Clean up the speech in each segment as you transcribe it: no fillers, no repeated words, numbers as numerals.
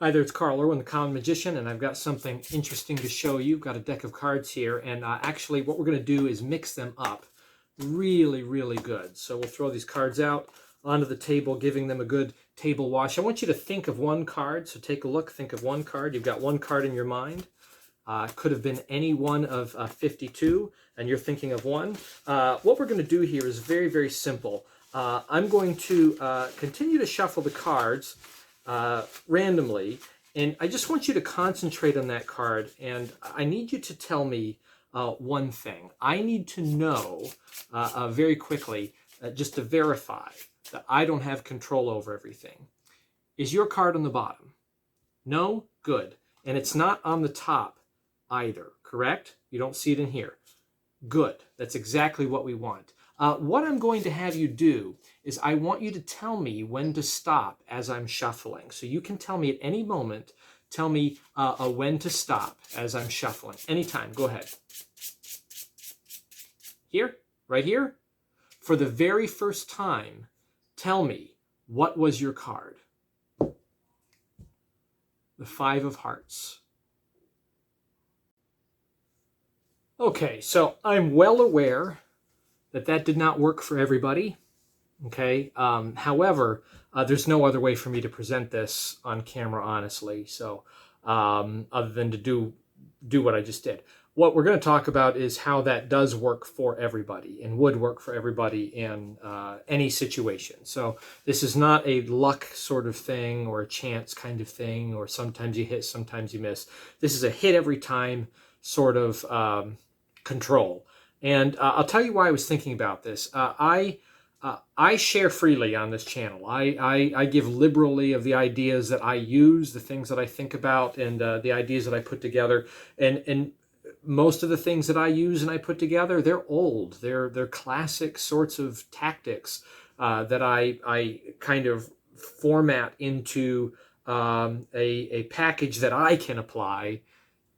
Hi there, it's Carl Irwin, the Common Magician, and I've got something interesting to show you. I've got a deck of cards here, and actually what we're going to do is mix them up really, really good. So we'll throw these cards out onto the table, giving them a good table wash. I want you to think of one card, so take a look, think of one card. You've got one card in your mind. Could have been any one of 52, and you're thinking of one. What we're going to do here is very, very simple. I'm going to continue to shuffle the cards randomly, and I just want you to concentrate on that card, and I need you to tell me one thing. I need to know very quickly, just to verify that I don't have control over everything. Is your card on the bottom? No? Good. And it's not on the top either, correct? You don't see it in here. Good. That's exactly what we want. What I'm going to have you do is I want you to tell me when to stop as I'm shuffling. So you can tell me at any moment, tell me when to stop as I'm shuffling. Anytime, go ahead. Here, right here. For the very first time, tell me, what was your card? The Five of Hearts. Okay, so I'm well aware that did not work for everybody. Okay. However, there's no other way for me to present this on camera, honestly. So, other than to do what I just did. What we're going to talk about is how that does work for everybody and would work for everybody in any situation. So this is not a luck sort of thing or a chance kind of thing, or sometimes you hit, sometimes you miss. This is a hit every time sort of control. And I'll tell you why I was thinking about this. I share freely on this channel. I give liberally of the ideas that I use, the things that I think about, and the ideas that I put together. And most of the things that I use and I put together, they're old. They're classic sorts of tactics that I kind of format into a package that I can apply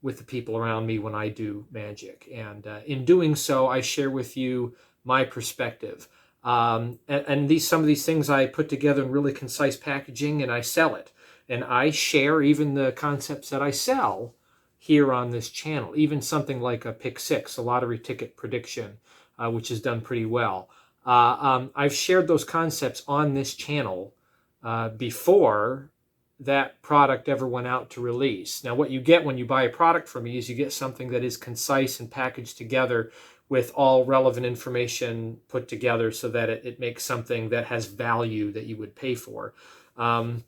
with the people around me when I do magic. And in doing so, I share with you my perspective. And some of these things I put together in really concise packaging, and I sell it. And I share even the concepts that I sell here on this channel, even something like a Pick 6, a lottery ticket prediction, which has done pretty well. I've shared those concepts on this channel before that product ever went out to release. Now, what you get when you buy a product from me is you get something that is concise and packaged together with all relevant information put together so that it makes something that has value that you would pay for. On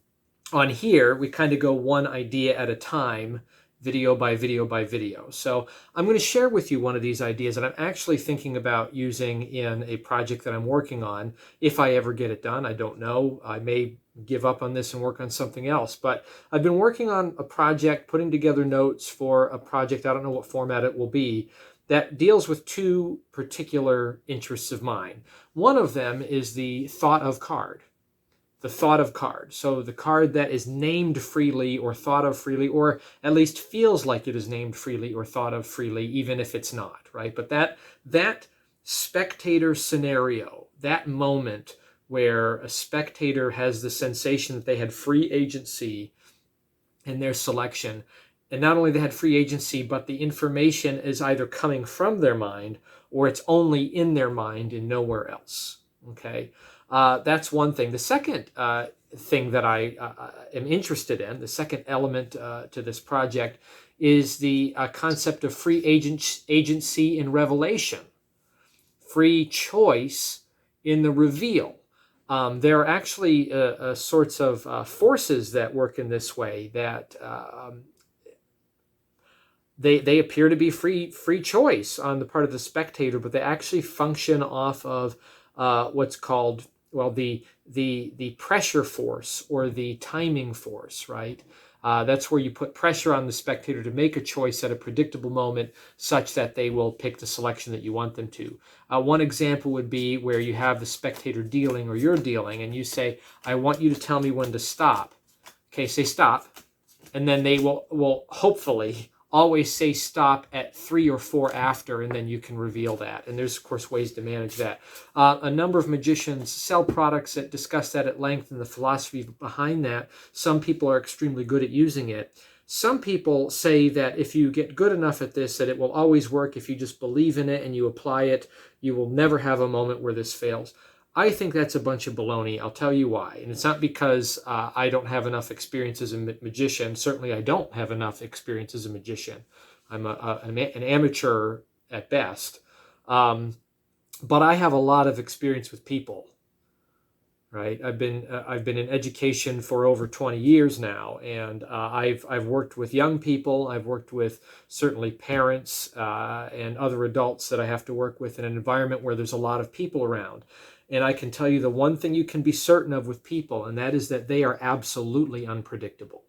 here, we kind of go one idea at a time, video by video by video. So I'm going to share with you one of these ideas that I'm actually thinking about using in a project that I'm working on. If I ever get it done, I don't know. I may give up on this and work on something else. But I've been working on a project, putting together notes for a project, I don't know what format it will be, that deals with two particular interests of mine. One of them is the thought of card. The thought of card. So the card that is named freely or thought of freely, or at least feels like it is named freely or thought of freely, even if it's not, right? But that spectator scenario, that moment where a spectator has the sensation that they had free agency in their selection, and not only they had free agency, but the information is either coming from their mind or it's only in their mind and nowhere else. Okay, that's one thing. The second thing that I am interested in, the second element to this project, is the concept of free agency in revelation, free choice in the reveal. There are actually sorts of forces that work in this way that they appear to be free choice on the part of the spectator, but they actually function off of what's called, well, the pressure force or the timing force, right? That's where you put pressure on the spectator to make a choice at a predictable moment such that they will pick the selection that you want them to. One example would be where you have the spectator dealing or you're dealing, and you say, I want you to tell me when to stop. Okay, say stop. And then they will hopefully always say stop at 3 or 4 after, and then you can reveal that. And there's, of course, ways to manage that. A number of magicians sell products that discuss that at length and the philosophy behind that. Some people are extremely good at using it. Some people say that if you get good enough at this, that it will always work. If you just believe in it and you apply it, you will never have a moment where this fails. I think that's a bunch of baloney. I'll tell you why. And it's not because I don't have enough experience as a magician. Certainly I don't have enough experience as a magician. I'm an amateur at best. But I have a lot of experience with people. Right, I've been in education for over 20 years now, and I've worked with young people. I've worked with certainly parents and other adults that I have to work with in an environment where there's a lot of people around. And I can tell you the one thing you can be certain of with people, and that is that they are absolutely unpredictable.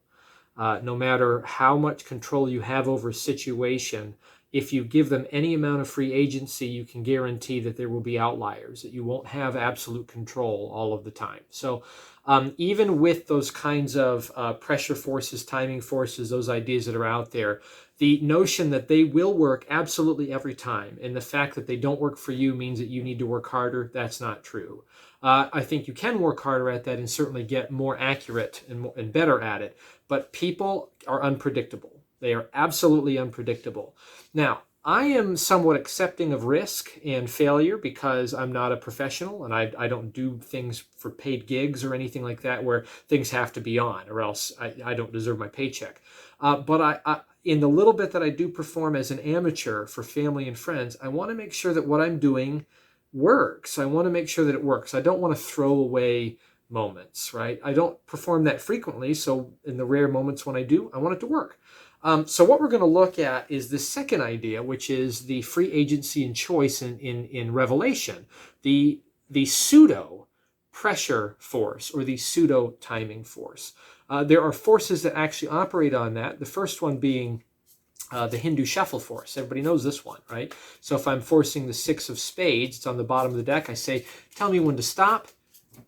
No matter how much control you have over a situation, if you give them any amount of free agency, you can guarantee that there will be outliers, that you won't have absolute control all of the time. So even with those kinds of pressure forces, timing forces, those ideas that are out there, the notion that they will work absolutely every time, and the fact that they don't work for you means that you need to work harder, that's not true. I think you can work harder at that and certainly get more accurate and better at it, but people are unpredictable. They are absolutely unpredictable. Now, I am somewhat accepting of risk and failure because I'm not a professional and I don't do things for paid gigs or anything like that where things have to be on or else I don't deserve my paycheck. But I, in the little bit that I do perform as an amateur for family and friends, I want to make sure that what I'm doing works. I want to make sure that it works. I don't want to throw away moments, right? I don't perform that frequently, so in the rare moments when I do, I want it to work. So what we're going to look at is the second idea, which is the free agency and choice in Revelation, the pseudo pressure force or the pseudo timing force. There are forces that actually operate on that. The first one being the Hindu shuffle force. Everybody knows this one, right? So if I'm forcing the 6 of spades, it's on the bottom of the deck. I say, tell me when to stop.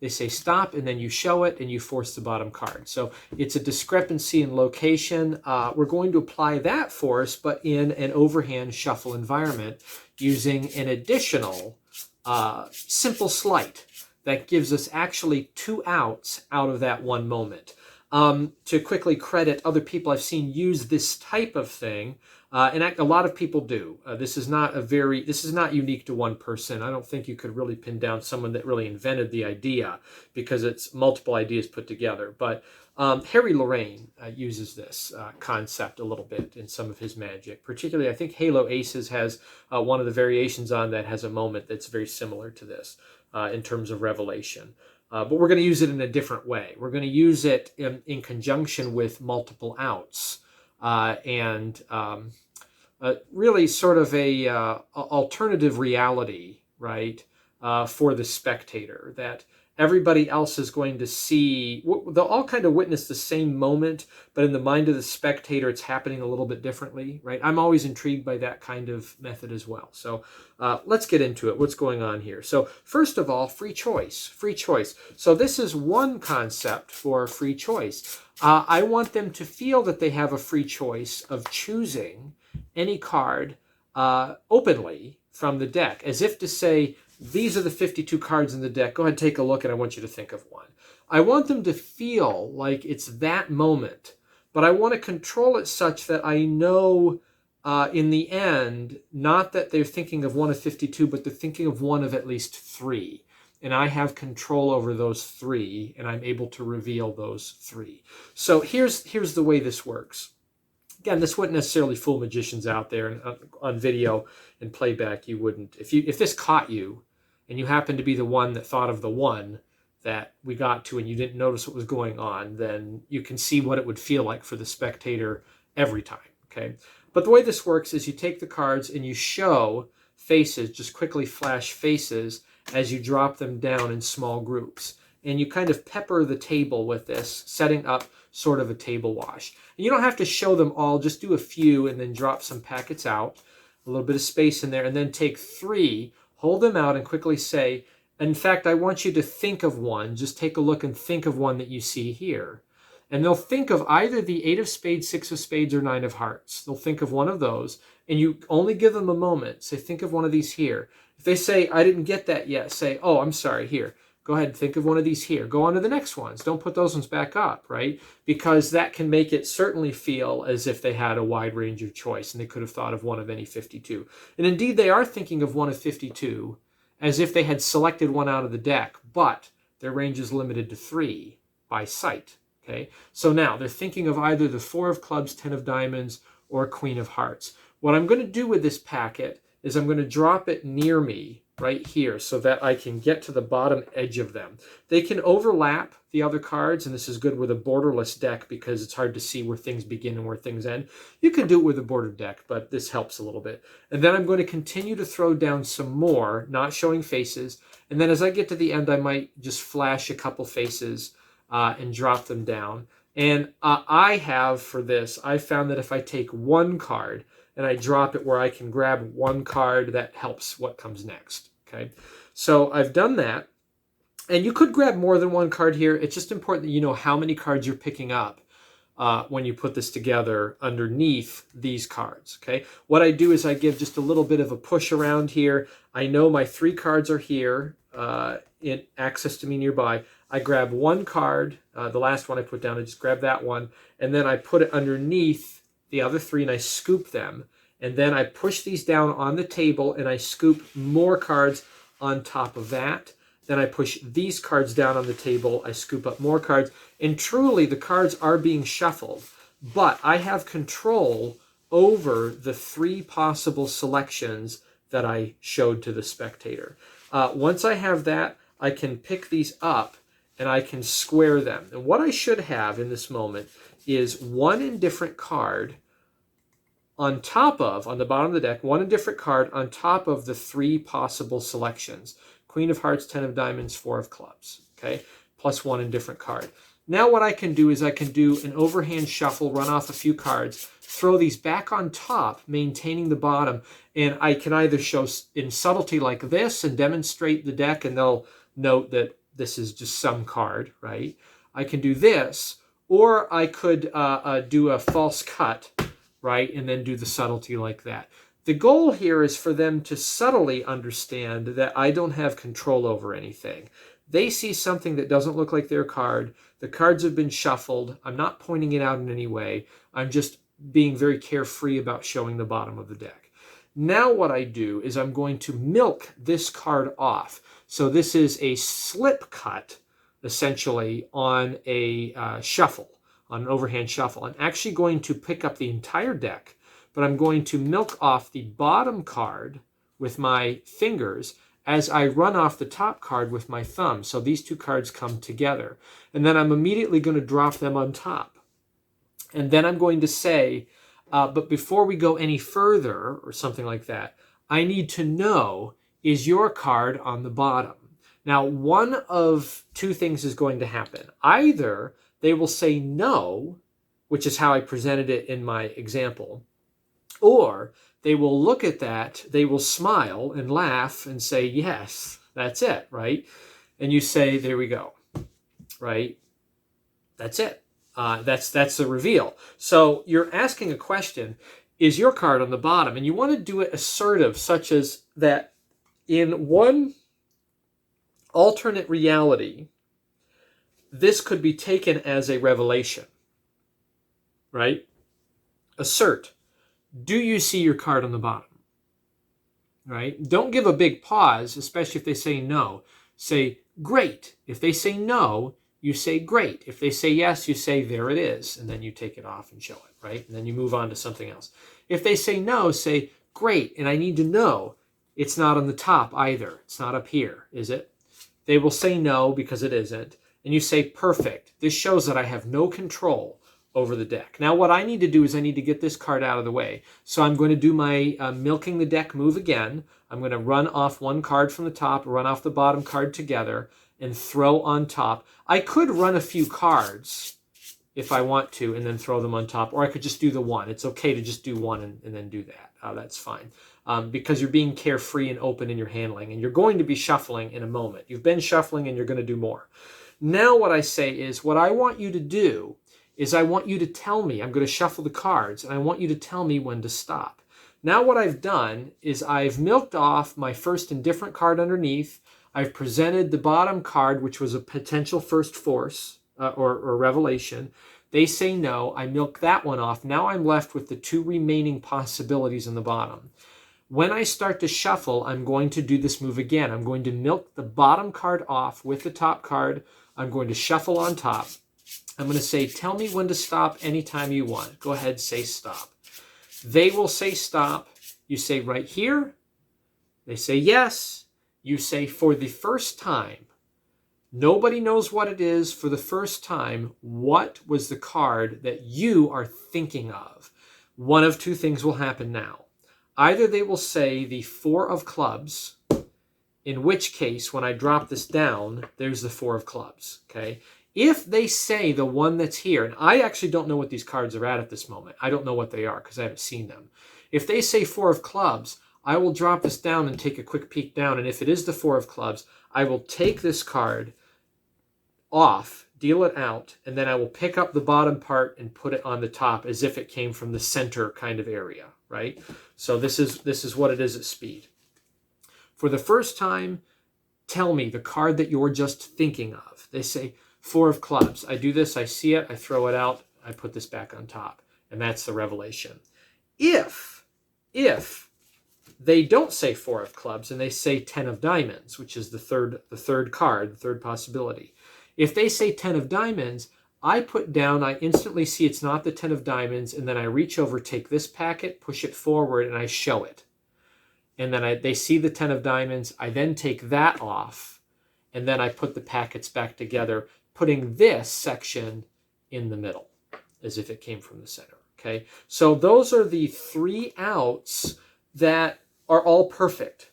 They say stop, and then you show it, and you force the bottom card. So it's a discrepancy in location. We're going to apply that force, but in an overhand shuffle environment using an additional simple sleight that gives us actually 2 outs out of that one moment. To quickly credit other people I've seen use this type of thing, and a lot of people do. This is not unique to one person. I don't think you could really pin down someone that really invented the idea because it's multiple ideas put together. But Harry Lorraine uses this concept a little bit in some of his magic. Particularly, I think Halo Aces has one of the variations on that has a moment that's very similar to this in terms of revelation. But we're going to use it in a different way. We're going to use it in conjunction with multiple outs and really sort of a alternative reality, right, for the spectator, that everybody else is going to see. They'll all kind of witness the same moment, but in the mind of the spectator, it's happening a little bit differently, right? I'm always intrigued by that kind of method as well. So let's get into it. What's going on here? So first of all, free choice, free choice. So this is one concept for free choice. I want them to feel that they have a free choice of choosing any card openly from the deck, as if to say, these are the 52 cards in the deck. Go ahead and take a look, and I want you to think of one. I want them to feel like it's that moment, but I want to control it such that I know in the end, not that they're thinking of one of 52, but they're thinking of one of at least 3. And I have control over those 3, and I'm able to reveal those 3. So here's the way this works. Again, this wouldn't necessarily fool magicians out there, and on video and playback you wouldn't. If this caught you, and you happen to be the one that thought of the one that we got to and you didn't notice what was going on, then you can see what it would feel like for the spectator every time, okay? But the way this works is you take the cards and you show faces, just quickly flash faces as you drop them down in small groups. And you kind of pepper the table with this, setting up sort of a table wash. And you don't have to show them all, just do a few and then drop some packets out, a little bit of space in there, and then take 3, hold them out and quickly say, in fact, I want you to think of one. Just take a look and think of one that you see here. And they'll think of either the 8 of spades, 6 of spades, or 9 of hearts. They'll think of one of those, and you only give them a moment. Say, think of one of these here. If they say, I didn't get that yet, say, oh, I'm sorry, here. Go ahead and think of one of these here. Go on to the next ones. Don't put those ones back up, right? Because that can make it certainly feel as if they had a wide range of choice and they could have thought of one of any 52. And indeed, they are thinking of one of 52 as if they had selected one out of the deck, but their range is limited to 3 by sight, okay? So now they're thinking of either the 4 of clubs, 10 of diamonds, or queen of hearts. What I'm going to do with this packet is I'm going to drop it near me right here so that I can get to the bottom edge of them. They can overlap the other cards, and this is good with a borderless deck because it's hard to see where things begin and where things end. You can do it with a bordered deck, but this helps a little bit. And then I'm going to continue to throw down some more, not showing faces. And then as I get to the end, I might just flash a couple faces and drop them down. And I have, for this, I found that if I take one card and I drop it where I can grab one card, that helps what comes next, okay? So I've done that. And you could grab more than one card here. It's just important that you know how many cards you're picking up when you put this together underneath these cards, okay? What I do is I give just a little bit of a push around here. I know my 3 cards are here in access to me nearby. I grab one card, the last one I put down, I just grab that one, and then I put it underneath the other 3 and I scoop them. And then I push these down on the table and I scoop more cards on top of that. Then I push these cards down on the table, I scoop up more cards, and truly the cards are being shuffled, but I have control over the 3 possible selections that I showed to the spectator. Once I have that, I can pick these up and I can square them. And what I should have in this moment is one indifferent card on top of, on the bottom of the deck, one indifferent card on top of the 3 possible selections. Queen of hearts, 10 of diamonds, 4 of clubs, okay? Plus one indifferent card. Now what I can do is I can do an overhand shuffle, run off a few cards, throw these back on top, maintaining the bottom, and I can either show in subtlety like this and demonstrate the deck, and they'll note that this is just some card, right? I can do this, or I could do a false cut, right, and then do the subtlety like that. The goal here is for them to subtly understand that I don't have control over anything. They see something that doesn't look like their card. The cards have been shuffled. I'm not pointing it out in any way. I'm just being very carefree about showing the bottom of the deck. Now what I do is I'm going to milk this card off. So this is a slip cut, essentially, on a shuffle, on an overhand shuffle. I'm actually going to pick up the entire deck, but I'm going to milk off the bottom card with my fingers as I run off the top card with my thumb. So these 2 cards come together. And then I'm immediately going to drop them on top. And then I'm going to say, but before we go any further, or something like that, I need to know, is your card on the bottom? Now, one of 2 things is going to happen. Either they will say no, which is how I presented it in my example, or they will look at that, they will smile and laugh and say, yes, that's it, right? And you say, there we go, right? That's it. That's the reveal. So you're asking a question, is your card on the bottom? And you want to do it assertive, such as that in one alternate reality, this could be taken as a revelation, right? Assert. Do you see your card on the bottom? Right? Don't give a big pause, especially if they say no. Say, great. If they say no, you say great. If they say yes, you say there it is, and then you take it off and show it, right? And then you move on to something else. If they say no, say great, and I need to know it's not on the top either. It's not up here, is it? They will say no because it isn't, and you say perfect. This shows that I have no control over the deck. Now what I need to do is I need to get this card out of the way. So I'm going to do my milking the deck move again. I'm going to run off one card from the top, run off the bottom card together, and throw on top. I could run a few cards if I want to and then throw them on top, or I could just do the one. It's okay to just do one and then do that. That's fine. Because you're being carefree and open in your handling, and you're going to be shuffling in a moment. You've been shuffling and you're going to do more. Now what I say is, what I want you to do is I want you to tell me, I'm going to shuffle the cards, and I want you to tell me when to stop. Now what I've done is I've milked off my first indifferent card underneath. I've presented the bottom card, which was a potential first force or revelation. They say no. I milk that one off. Now I'm left with the two remaining possibilities in the bottom. When I start to shuffle, I'm going to do this move again. I'm going to milk the bottom card off with the top card. I'm going to shuffle on top. I'm going to say, tell me when to stop anytime you want. Go ahead, say stop. They will say stop. You say right here. They say yes. You say for the first time. Nobody knows what it is. For the first time, what was the card that you are thinking of? One of two things will happen now. Either they will say the 4 of clubs, in which case, when I drop this down, there's the 4 of clubs, okay? If they say the one that's here, and I actually don't know what these cards are at this moment. I don't know what they are because I haven't seen them. If they say 4 of clubs, I will drop this down and take a quick peek down, and if it is the 4 of clubs, I will take this card off, deal it out, and then I will pick up the bottom part and put it on the top as if it came from the center kind of area, right? So this is what it is at speed. For the first time, tell me the card that you're just thinking of. They say 4 of clubs. I do this, I see it, I throw it out, I put this back on top, and that's the revelation. If they don't say 4 of clubs and they say 10 of diamonds, which is the third card, the third possibility. If they say 10 of diamonds, I put down, I instantly see it's not the 10 of diamonds, and then I reach over, take this packet, push it forward, and I show it. And then they see the 10 of diamonds. I then take that off, and then I put the packets back together, putting this section in the middle, as if it came from the center. Okay, so those are the 3 outs that are all perfect.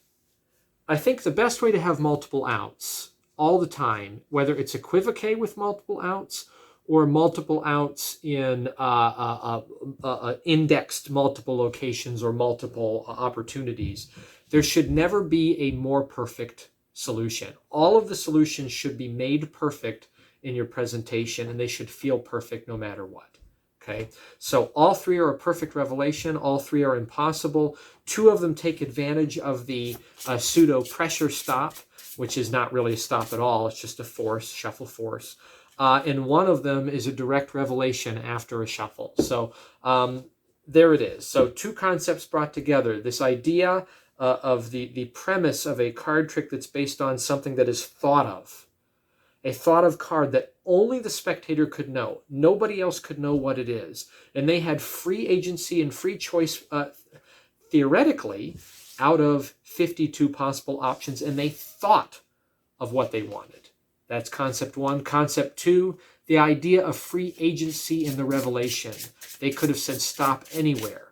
I think the best way to have multiple outs all the time, whether it's equivoque with multiple outs or multiple outs in indexed multiple locations or multiple opportunities, there should never be a more perfect solution. All of the solutions should be made perfect in your presentation, and they should feel perfect no matter what. Okay, so all 3 are a perfect revelation. All 3 are impossible. 2 of them take advantage of the pseudo pressure stop, which is not really a stop at all. It's just a force, shuffle force. And 1 of them is a direct revelation after a shuffle. So there it is. So 2 concepts brought together. This idea of the premise of a card trick that's based on something that is thought of. A thought of card that only the spectator could know. Nobody else could know what it is. And they had free agency and free choice, theoretically, out of 52 possible options, and they thought of what they wanted. That's concept 1. Concept 2, the idea of free agency in the revelation. They could have said stop anywhere,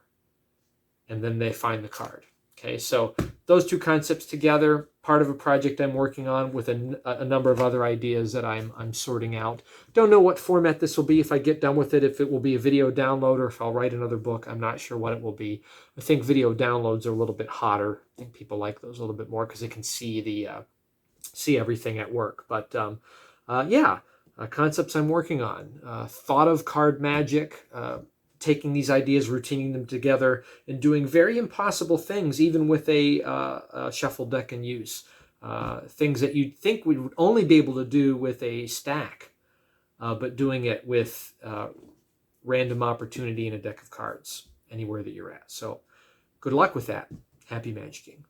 and then they find the card. Okay, so those 2 concepts together, part of a project I'm working on with a number of other ideas that I'm sorting out. Don't know what format this will be if I get done with it, if it will be a video download or if I'll write another book. I'm not sure what it will be. I think video downloads are a little bit hotter. I think people like those a little bit more because they can see see everything at work. But yeah, concepts I'm working on. Thought of card magic, taking these ideas, routining them together, and doing very impossible things, even with a shuffle deck in use. Things that you'd think we would only be able to do with a stack, but doing it with random opportunity in a deck of cards, anywhere that you're at. So good luck with that. Happy magicking.